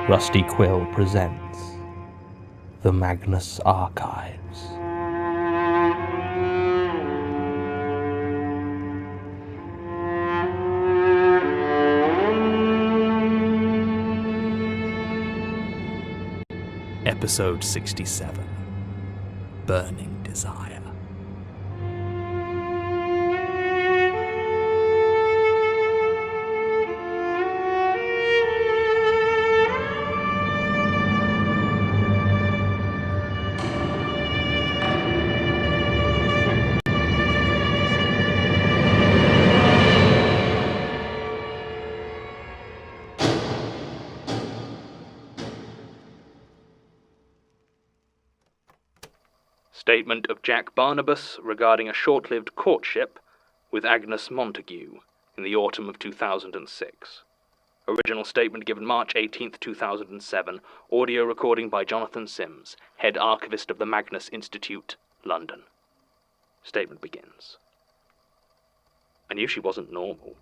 Rusty Quill presents The Magnus Archives. Episode 67, Burning Desire. Statement of Jack Barnabas regarding a short-lived courtship with Agnes Montague in the autumn of 2006. Original statement given March 18th, 2007. Audio recording by Jonathan Sims, Head Archivist of the Magnus Institute, London. Statement begins. I knew she wasn't normal.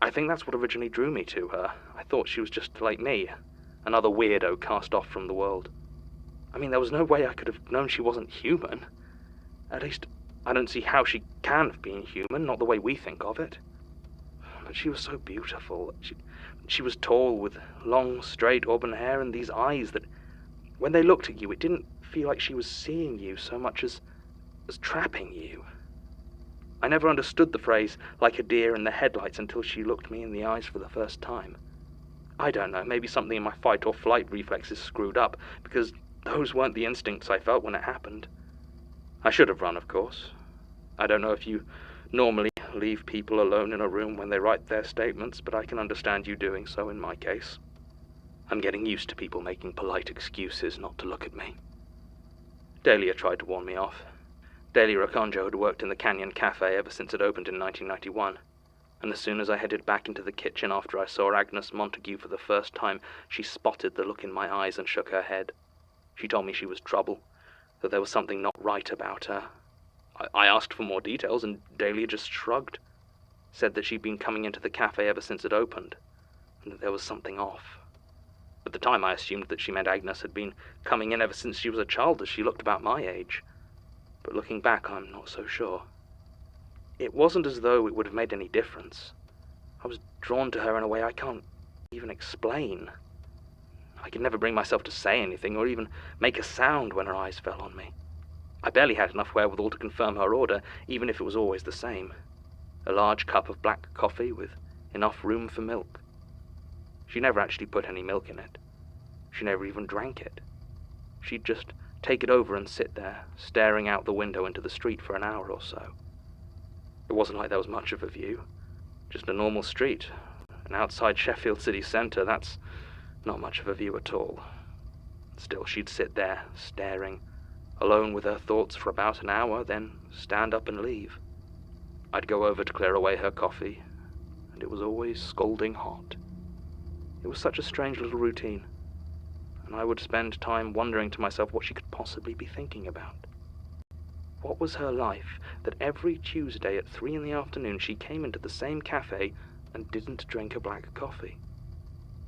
I think that's what originally drew me to her. I thought she was just like me, another weirdo cast off from the world. I mean, there was no way I could have known she wasn't human. At least, I don't see how she can have been human, not the way we think of it. But she was so beautiful. She was tall, with long, straight auburn hair and these eyes that, when they looked at you, it didn't feel like she was seeing you so much as trapping you. I never understood the phrase, like a deer in the headlights, until she looked me in the eyes for the first time. I don't know, maybe something in my fight or flight reflexes screwed up, because those weren't the instincts I felt when it happened. I should have run, of course. I don't know if you normally leave people alone in a room when they write their statements, but I can understand you doing so in my case. I'm getting used to people making polite excuses not to look at me. Dahlia tried to warn me off. Dahlia Okonjo had worked in the Canyon Cafe ever since it opened in 1991, and as soon as I headed back into the kitchen after I saw Agnes Montague for the first time, she spotted the look in my eyes and shook her head. She told me she was trouble, that there was something not right about her. I asked for more details, and Dahlia just shrugged, said that she'd been coming into the cafe ever since it opened, and that there was something off. At the time, I assumed that she meant Agnes had been coming in ever since she was a child, as she looked about my age. But looking back, I'm not so sure. It wasn't as though it would have made any difference. I was drawn to her in a way I can't even explain. I could never bring myself to say anything or even make a sound when her eyes fell on me. I barely had enough wherewithal to confirm her order, even if it was always the same. A large cup of black coffee with enough room for milk. She never actually put any milk in it. She never even drank it. She'd just take it over and sit there, staring out the window into the street for an hour or so. It wasn't like there was much of a view. Just a normal street. And outside Sheffield city centre, that's not much of a view at all. Still, she'd sit there, staring, alone with her thoughts for about an hour, then stand up and leave. I'd go over to clear away her coffee, and it was always scalding hot. It was such a strange little routine, and I would spend time wondering to myself what she could possibly be thinking about. What was her life that every Tuesday at 3 p.m. she came into the same cafe and didn't drink a black coffee?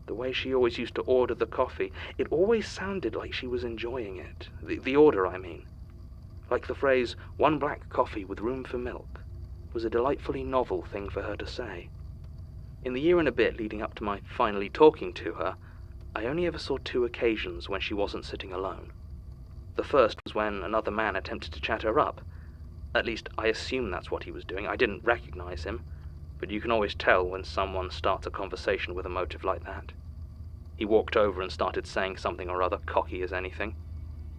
The way she always used to order the coffee, it always sounded like she was enjoying it. The order, I mean. Like the phrase, "one black coffee with room for milk," was a delightfully novel thing for her to say. In the year and a bit leading up to my finally talking to her, I only ever saw 2 occasions when she wasn't sitting alone. The first was when another man attempted to chat her up. At least, I assume that's what he was doing. I didn't recognize him, but you can always tell when someone starts a conversation with a motive like that. He walked over and started saying something or other, cocky as anything.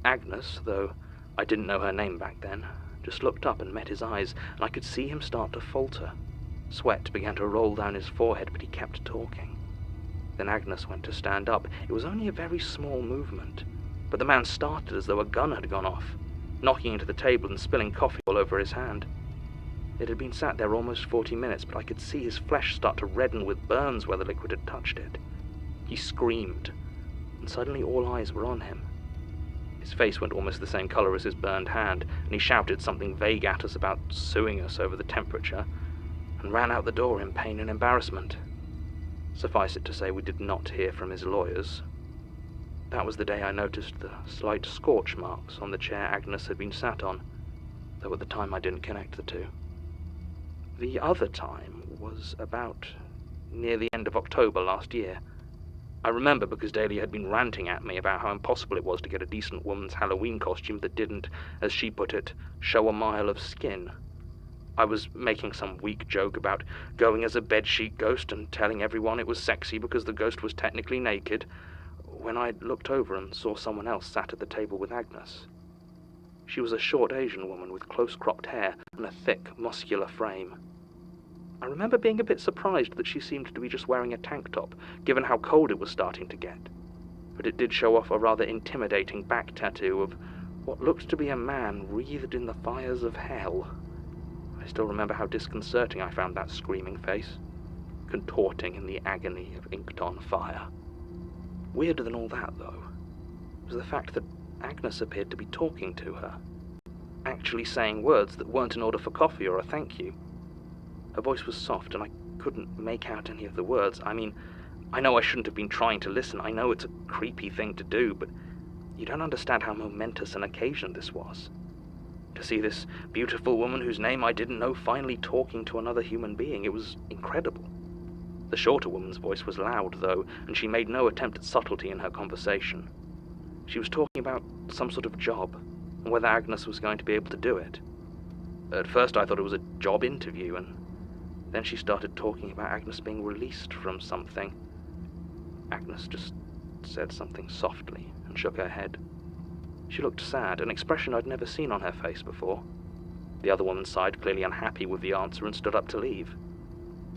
Agnes, though I didn't know her name back then, just looked up and met his eyes, and I could see him start to falter. Sweat began to roll down his forehead, but he kept talking. Then Agnes went to stand up. It was only a very small movement, but the man started as though a gun had gone off, knocking into the table and spilling coffee all over his hand. It had been sat there almost 40 minutes, but I could see his flesh start to redden with burns where the liquid had touched it. He screamed, and suddenly all eyes were on him. His face went almost the same color as his burned hand, and he shouted something vague at us about suing us over the temperature, and ran out the door in pain and embarrassment. Suffice it to say, we did not hear from his lawyers. That was the day I noticed the slight scorch marks on the chair Agnes had been sat on, though at the time I didn't connect the two. The other time was about near the end of October last year. I remember because Dahlia had been ranting at me about how impossible it was to get a decent woman's Halloween costume that didn't, as she put it, show a mile of skin. I was making some weak joke about going as a bedsheet ghost and telling everyone it was sexy because the ghost was technically naked, when I looked over and saw someone else sat at the table with Agnes. She was a short Asian woman with close-cropped hair and a thick, muscular frame. I remember being a bit surprised that she seemed to be just wearing a tank top, given how cold it was starting to get, but it did show off a rather intimidating back tattoo of what looked to be a man wreathed in the fires of hell. I still remember how disconcerting I found that screaming face, contorting in the agony of inked-on fire. Weirder than all that, though, was the fact that Agnes appeared to be talking to her, actually saying words that weren't an order for coffee or a thank you. Her voice was soft, and I couldn't make out any of the words. I mean, I know I shouldn't have been trying to listen. I know it's a creepy thing to do, but you don't understand how momentous an occasion this was. To see this beautiful woman whose name I didn't know finally talking to another human being, it was incredible. The shorter woman's voice was loud, though, and she made no attempt at subtlety in her conversation. She was talking about some sort of job, and whether Agnes was going to be able to do it. At first I thought it was a job interview, and then she started talking about Agnes being released from something. Agnes just said something softly and shook her head. She looked sad, an expression I'd never seen on her face before. The other woman sighed, clearly unhappy with the answer, and stood up to leave.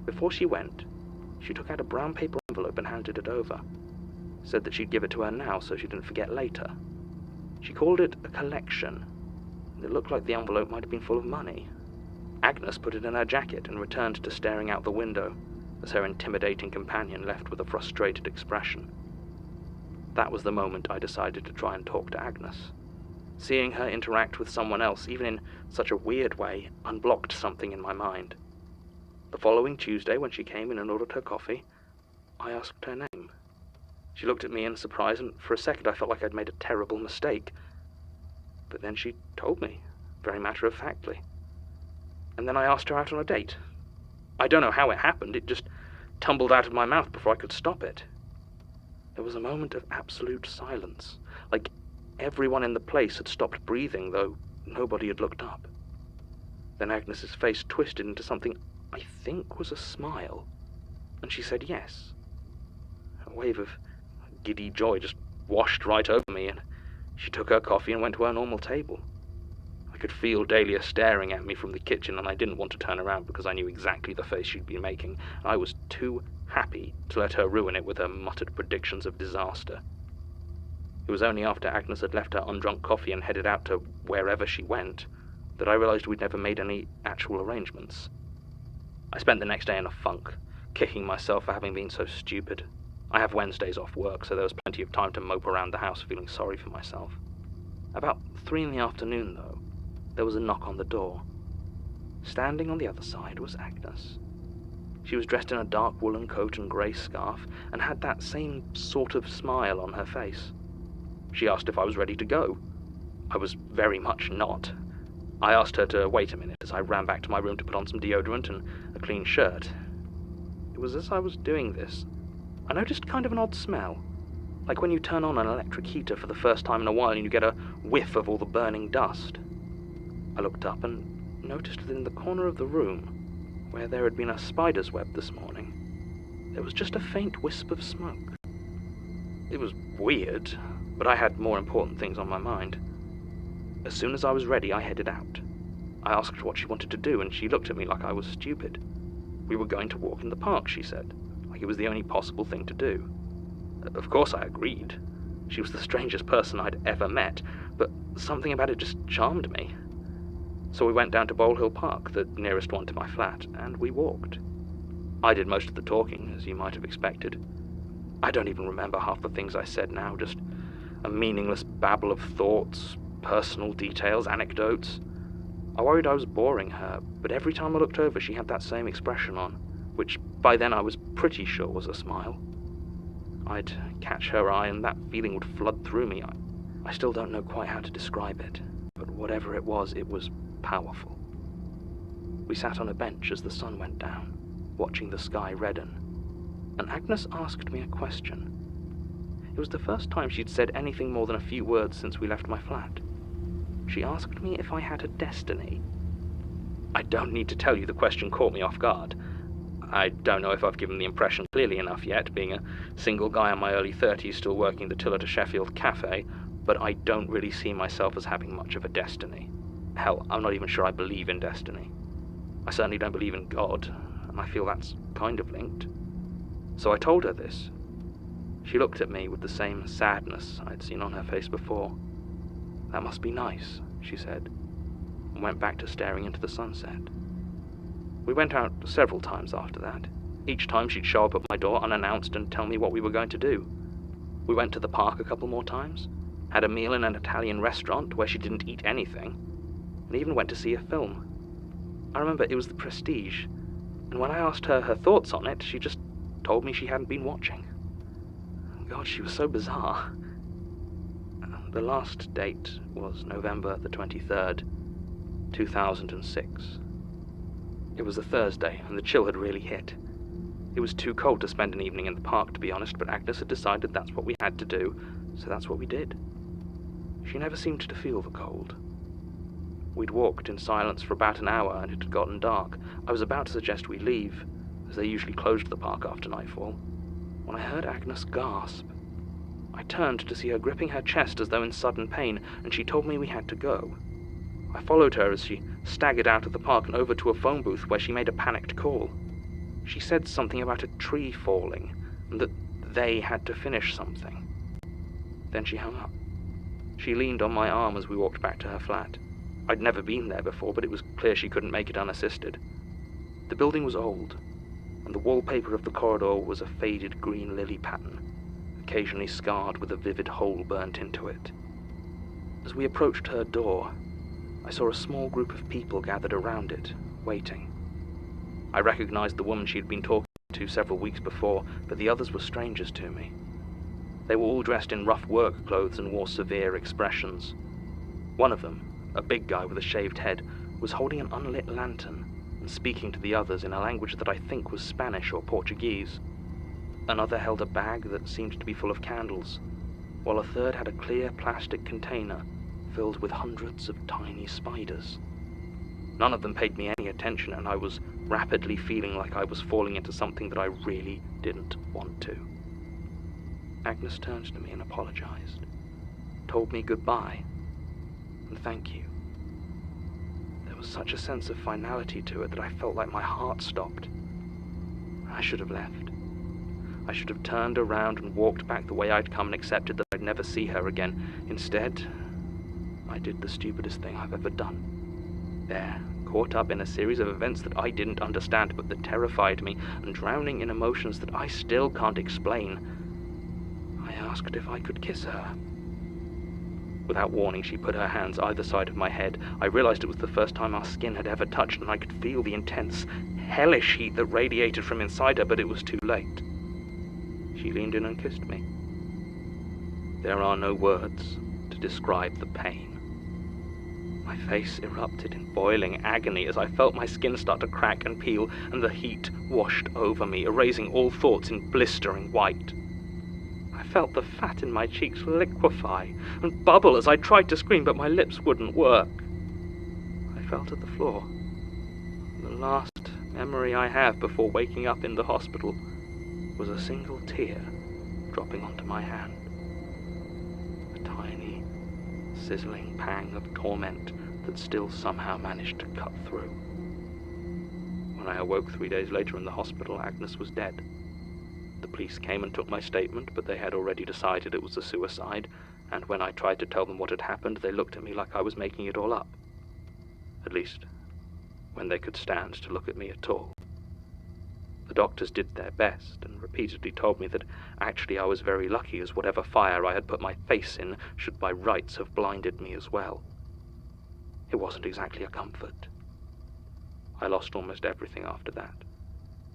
Before she went, she took out a brown paper envelope and handed it over. Said that she'd give it to her now so she didn't forget later. She called it a collection. It looked like the envelope might have been full of money. Agnes put it in her jacket and returned to staring out the window, as her intimidating companion left with a frustrated expression. That was the moment I decided to try and talk to Agnes. Seeing her interact with someone else, even in such a weird way, unblocked something in my mind. The following Tuesday, when she came in and ordered her coffee, I asked her name. She looked at me in surprise, and for a second I felt like I'd made a terrible mistake. But then she told me, very matter-of-factly. And then I asked her out on a date. I don't know how it happened, it just tumbled out of my mouth before I could stop it. There was a moment of absolute silence, like everyone in the place had stopped breathing, though nobody had looked up. Then Agnes's face twisted into something I think was a smile, and she said yes. A wave of giddy joy just washed right over me, and she took her coffee and went to her normal table. I could feel Dahlia staring at me from the kitchen, and I didn't want to turn around because I knew exactly the face she'd been making. I was too happy to let her ruin it with her muttered predictions of disaster. It was only after Agnes had left her undrunk coffee and headed out to wherever she went that I realized we'd never made any actual arrangements. I spent the next day in a funk, kicking myself for having been so stupid. I have Wednesdays off work, so there was plenty of time to mope around the house feeling sorry for myself. About 3 in the afternoon, though, there was a knock on the door. Standing on the other side was Agnes. She was dressed in a dark woolen coat and grey scarf, and had that same sort of smile on her face. She asked if I was ready to go. I was very much not. I asked her to wait a minute as I ran back to my room to put on some deodorant and a clean shirt. It was as I was doing this, I noticed kind of an odd smell, like when you turn on an electric heater for the first time in a while and you get a whiff of all the burning dust. I looked up and noticed that in the corner of the room, where there had been a spider's web this morning, there was just a faint wisp of smoke. It was weird, but I had more important things on my mind. As soon as I was ready, I headed out. I asked what she wanted to do, and she looked at me like I was stupid. We were going to walk in the park, she said, like it was the only possible thing to do. Of course I agreed. She was the strangest person I'd ever met, but something about it just charmed me. So we went down to Bowl Hill Park, the nearest one to my flat, and we walked. I did most of the talking, as you might have expected. I don't even remember half the things I said now, just a meaningless babble of thoughts, personal details, anecdotes. I worried I was boring her, but every time I looked over she had that same expression on, which by then I was pretty sure was a smile. I'd catch her eye and that feeling would flood through me. I still don't know quite how to describe it, but whatever it was powerful. We sat on a bench as the sun went down, watching the sky redden, and Agnes asked me a question. It was the first time she'd said anything more than a few words since we left my flat. She asked me if I had a destiny. I don't need to tell you the question caught me off guard. I don't know if I've given the impression clearly enough yet, being a single guy in my early 30s still working the till at a Sheffield cafe, but I don't really see myself as having much of a destiny. Hell, I'm not even sure I believe in destiny. I certainly don't believe in God, and I feel that's kind of linked. So I told her this. She looked at me with the same sadness I'd seen on her face before. "That must be nice," she said, and went back to staring into the sunset. We went out several times after that. Each time she'd show up at my door unannounced and tell me what we were going to do. We went to the park a couple more times, had a meal in an Italian restaurant where she didn't eat anything, and even went to see a film. I remember it was The Prestige, and when I asked her thoughts on it, she just told me she hadn't been watching. God, she was so bizarre. The last date was November the 23rd, 2006. It was a Thursday, and the chill had really hit. It was too cold to spend an evening in the park, to be honest, but Agnes had decided that's what we had to do, so that's what we did. She never seemed to feel the cold. We'd walked in silence for about an hour, and it had gotten dark. I was about to suggest we leave, as they usually closed the park after nightfall, when I heard Agnes gasp. I turned to see her gripping her chest as though in sudden pain, and she told me we had to go. I followed her as she staggered out of the park and over to a phone booth where she made a panicked call. She said something about a tree falling, and that they had to finish something. Then she hung up. She leaned on my arm as we walked back to her flat. I'd never been there before, but it was clear she couldn't make it unassisted. The building was old, and the wallpaper of the corridor was a faded green lily pattern, occasionally scarred with a vivid hole burnt into it. As we approached her door, I saw a small group of people gathered around it, waiting. I recognized the woman she'd been talking to several weeks before, but the others were strangers to me. They were all dressed in rough work clothes and wore severe expressions. One of them, a big guy with a shaved head, was holding an unlit lantern and speaking to the others in a language that I think was Spanish or Portuguese. Another held a bag that seemed to be full of candles, while a third had a clear plastic container filled with hundreds of tiny spiders. None of them paid me any attention, and I was rapidly feeling like I was falling into something that I really didn't want to. Agnes turned to me and apologized, told me goodbye, and thank you. There was such a sense of finality to it that I felt like my heart stopped. I should have left. I should have turned around and walked back the way I'd come and accepted that I'd never see her again. Instead, I did the stupidest thing I've ever done. There, caught up in a series of events that I didn't understand but that terrified me, and drowning in emotions that I still can't explain, I asked if I could kiss her. Without warning, she put her hands either side of my head. I realized it was the first time our skin had ever touched, and I could feel the intense, hellish heat that radiated from inside her, but it was too late. She leaned in and kissed me. There are no words to describe the pain. My face erupted in boiling agony as I felt my skin start to crack and peel, and the heat washed over me, erasing all thoughts in blistering white. I felt the fat in my cheeks liquefy and bubble as I tried to scream, but my lips wouldn't work. I fell to the floor. The last memory I have before waking up in the hospital was a single tear dropping onto my hand. A tiny, sizzling pang of torment that still somehow managed to cut through. When I awoke 3 days later in the hospital, Agnes was dead. The police came and took my statement, but they had already decided it was a suicide, and when I tried to tell them what had happened, they looked at me like I was making it all up. At least, when they could stand to look at me at all. The doctors did their best, and repeatedly told me that actually I was very lucky, as whatever fire I had put my face in should by rights have blinded me as well. It wasn't exactly a comfort. I lost almost everything after that.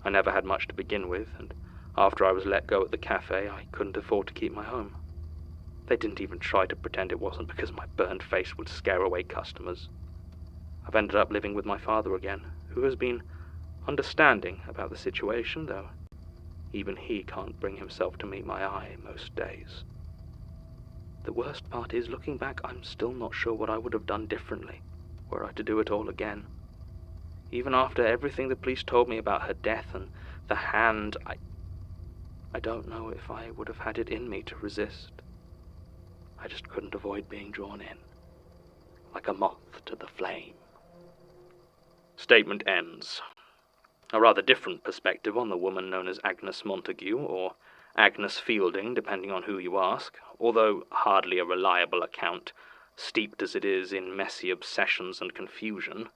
I never had much to begin with, and after I was let go at the cafe, I couldn't afford to keep my home. They didn't even try to pretend it wasn't because my burned face would scare away customers. I've ended up living with my father again, who has been understanding about the situation, though even he can't bring himself to meet my eye most days. The worst part is, looking back, I'm still not sure what I would have done differently were I to do it all again. Even after everything the police told me about her death and the hand, I don't know if I would have had it in me to resist. I just couldn't avoid being drawn in, like a moth to the flame. Statement ends. A rather different perspective on the woman known as Agnes Montague, or Agnes Fielding, depending on who you ask, although hardly a reliable account, steeped as it is in messy obsessions and confusion.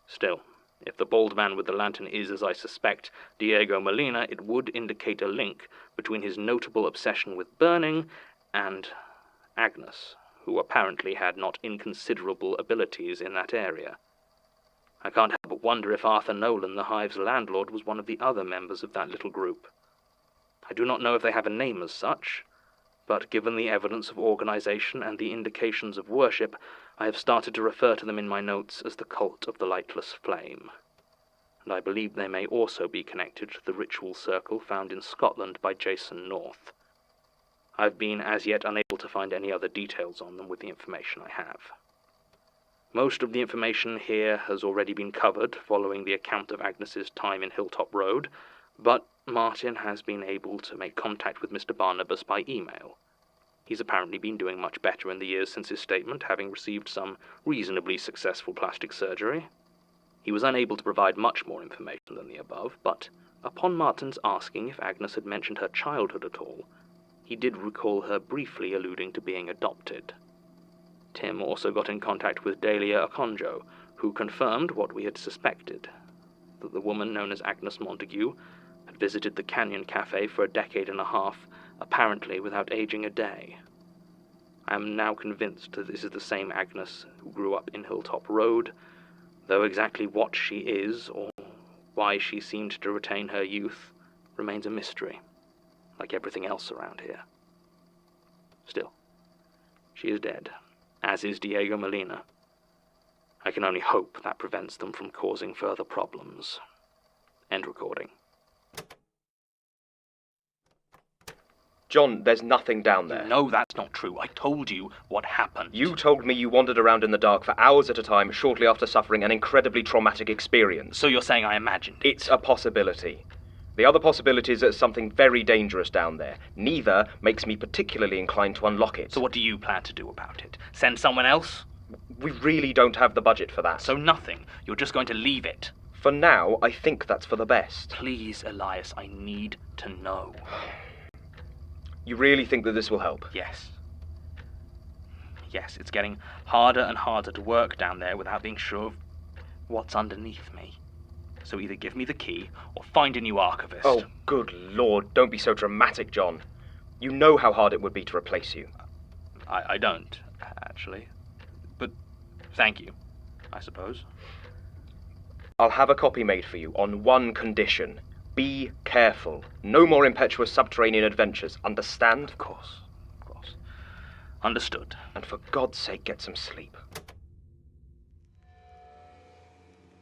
Still, if the bald man with the lantern is, as I suspect, Diego Molina, it would indicate a link between his notable obsession with burning and Agnes, who apparently had not inconsiderable abilities in that area. I can't help but wonder if Arthur Nolan, the Hive's landlord, was one of the other members of that little group. I do not know if they have a name as such, but given the evidence of organization and the indications of worship, I have started to refer to them in my notes as the Cult of the Lightless Flame. And I believe they may also be connected to the ritual circle found in Scotland by Jason North. I've been as yet unable to find any other details on them with the information I have. Most of the information here has already been covered following the account of Agnes's time in Hilltop Road, but Martin has been able to make contact with Mr. Barnabas by email. He's apparently been doing much better in the years since his statement, having received some reasonably successful plastic surgery. He was unable to provide much more information than the above, but upon Martin's asking if Agnes had mentioned her childhood at all, he did recall her briefly alluding to being adopted. Tim also got in contact with Delia Okonjo, who confirmed what we had suspected, that the woman known as Agnes Montague had visited the Canyon Cafe for a decade and a half, apparently without aging a day. I am now convinced that this is the same Agnes who grew up in Hilltop Road, though exactly what she is, or why she seemed to retain her youth, remains a mystery, like everything else around here. Still, she is dead, as is Diego Molina. I can only hope that prevents them from causing further problems. End recording. John, there's nothing down there. No, that's not true. I told you what happened. You told me you wandered around in the dark for hours at a time shortly after suffering an incredibly traumatic experience. So you're saying I imagined it? It's a possibility. The other possibility is that there's something very dangerous down there. Neither makes me particularly inclined to unlock it. So what do you plan to do about it? Send someone else? We really don't have the budget for that. So nothing. You're just going to leave it. For now, I think that's for the best. Please, Elias, I need to know. You really think that this will help? Yes. Yes, it's getting harder and harder to work down there without being sure of what's underneath me. So either give me the key or find a new archivist. Oh, good Lord, don't be so dramatic, John. You know how hard it would be to replace you. I don't, actually. But thank you, I suppose. I'll have a copy made for you on one condition. Be careful. No more impetuous subterranean adventures, understand? Of course, of course. Understood. And for God's sake, get some sleep.